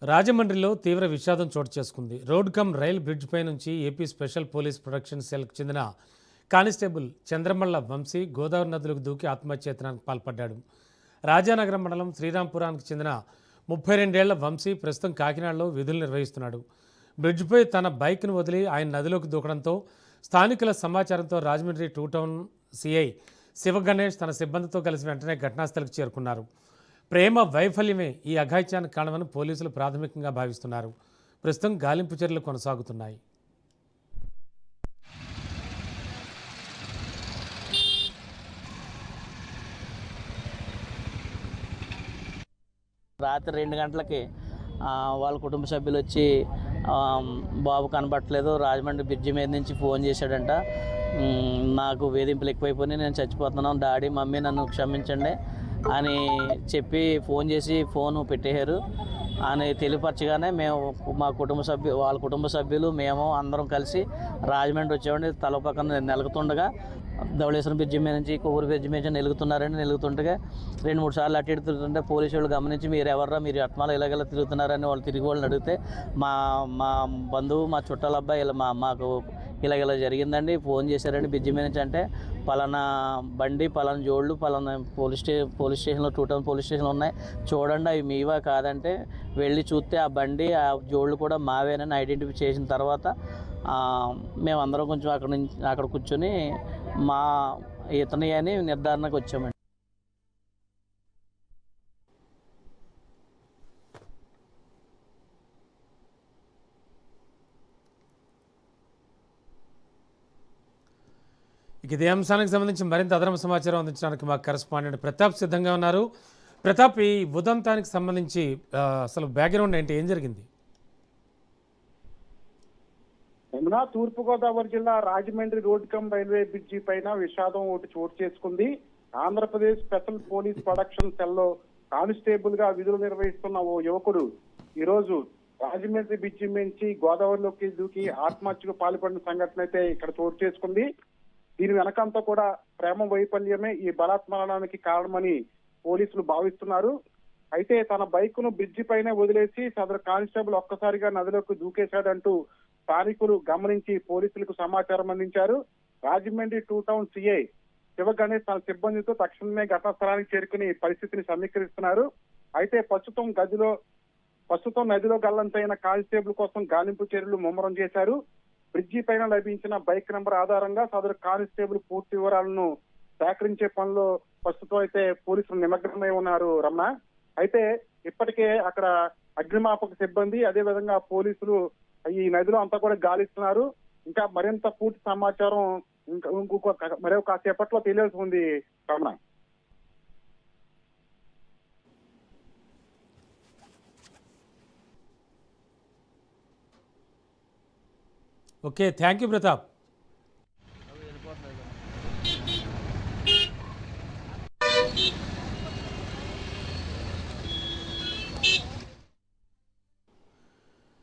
రాజమండ్రిలో తీవ్ర విషాదం చోటు చేసుకుంది. రోడ్ కమ్ రైల్ బ్రిడ్జ్ పై నుంచి ఏపీ స్పెషల్ పోలీస్ ప్రొటెక్షన్ సెల్కు చెందిన కానిస్టేబుల్ చంద్రమల్ల వంశీ గోదావరి నదులకు దూకి ఆత్మహత్యయత్నానికి పాల్పడ్డాడు. రాజానగరం మండలం శ్రీరాంపురానికి చెందిన 32 ఏళ్ల వంశీ ప్రస్తుతం కాకినాడలో విధులు నిర్వహిస్తున్నాడు. బ్రిడ్జ్పై తన బైక్ను వదిలి ఆయన నదిలోకి దూకడంతో స్థానికుల సమాచారంతో రాజమండ్రి 2 టౌన్ సిఐ శివగణేష్ తన సిబ్బందితో కలిసి వెంటనే ఘటనాస్థలికి చేరుకున్నారు. ప్రేమ వైఫల్యమే ఈ అఘాయిత్యానికి కారణమని పోలీసులు ప్రాథమికంగా భావిస్తున్నారు. ప్రస్తుతం గాలింపు చర్యలు కొనసాగుతున్నాయి. రాత్రి 2 గంటలకి వాళ్ళ కుటుంబ సభ్యులు వచ్చి బాబు కనబట్టలేదు, రాజమండ్రి బ్రిడ్జి మీద నుంచి ఫోన్ చేశాడంట. నాకు వేధింపులు ఎక్కువైపోయినాయి, నేను చచ్చిపోతున్నాను, డాడీ మమ్మీ నన్ను క్షమించండి అని చెప్పి ఫోన్ చేసి ఫోను పెట్టేశారు అని తెలియపరచగానే మేము వాళ్ళ కుటుంబ సభ్యులు మేము అందరం కలిసి రాజమండ్రి వచ్చామండి. తల పక్కన నెలుగుతుండగా ధవళేశ్వరం బ్రిడ్జి మీద నుంచి కొవ్వూరు బ్రిడ్జి మీద నెలుగుతుండగా 2-3 సార్లు అటు ఇటు తిరుగుతుంటే పోలీసు వాళ్ళు గమనించి మీరు ఎవర్రా, మీరు అట్మాలో ఇలాగెలా తిరుగుతున్నారని వాళ్ళు తిరిగి వాళ్ళని అడిగితే మా మా బంధువు మా చుట్టాల అబ్బాయి ఇలా మాకు ఇలాగ జరిగిందండి, ఫోన్ చేశారండి బ్రిడ్జి మీద నుంచి. అంటే పలానా బండి పలానా జోళ్ళు పలానా పోలీస్ స్టేషన్లో 2 టౌన్ పోలీస్ స్టేషన్లు ఉన్నాయి, చూడండి అవి మీవా కాదంటే వెళ్ళి చూస్తే ఆ బండి ఆ జోళ్ళు కూడా మావేనని ఐడెంటిఫై చేసిన తర్వాత మేమందరం కొంచెం అక్కడ కూర్చొని మా ఇతని అని నిర్ధారణకు వచ్చామండి. ఇదే అంశానికి సంబంధించి మరింత అదనపు సమాచారం అందించడానికి మా కరెస్పాండెంట్ ప్రతాప్ సిద్ధంగా ఉన్నారు. ప్రతాప్, ఈ ఉదంతానికి సంబంధించి అసలు బ్యాక్గ్రౌండ్ ఏంటి, ఏం జరిగింది? తూర్పుగోదావరి జిల్లా Rajahmundry road come railway bridge పైన విషాదం ఒకటి చోటు చేసుకుంది. ఆంధ్రప్రదేశ్ స్పెషల్ పోలీస్ ప్రొడక్షన్ సెల్లో కానిస్టేబుల్ గా విధులు నిర్వహిస్తున్న ఓ యువకుడు ఈ రోజు రాజమండ్రి బ్రిడ్జి నుంచి గోదావరిలోకి దూకి ఆత్మహత్యకు పాల్పడిన సంఘటన అయితే ఇక్కడ చోటు చేసుకుంది. దీని వెనకంతా కూడా ప్రేమ వైఫల్యమే ఈ బలాత్మరణానికి కారణమని పోలీసులు భావిస్తున్నారు. అయితే తన బైక్ ను బ్రిడ్జి పైనే వదిలేసి సదరు కానిస్టేబుల్ ఒక్కసారిగా నదిలోకి దూకేశాడంటూ స్థానికులు గమనించి పోలీసులకు సమాచారం అందించారు. రాజమండ్రి 2 టౌన్ సిఐ శివగణేష్ తన సిబ్బందితో తక్షణమే ఘటనా స్థలానికి చేరుకుని పరిస్థితిని సమీకరిస్తున్నారు. అయితే ప్రస్తుతం నదిలో గల్లంతైన కానిస్టేబుల్ కోసం గాలింపు చర్యలు ముమ్మరం చేశారు. బ్రిడ్జి పైన లభించిన బైక్ నంబర్ ఆధారంగా సదరు కానిస్టేబుల్ పూర్తి వివరాలను సేకరించే పనిలో ప్రస్తుతం అయితే పోలీసులు నిమగ్నమై ఉన్నారు. రమణ, అయితే ఇప్పటికే అక్కడ అగ్నిమాపక సిబ్బంది అదే విధంగా పోలీసులు ఈ నదిలో అంతా కూడా గాలిస్తున్నారు. ఇంకా మరింత పూర్తి సమాచారం మరో కాసేపట్లో తెలియాల్సి ఉంది. Ramana, okay, thank you Pratap.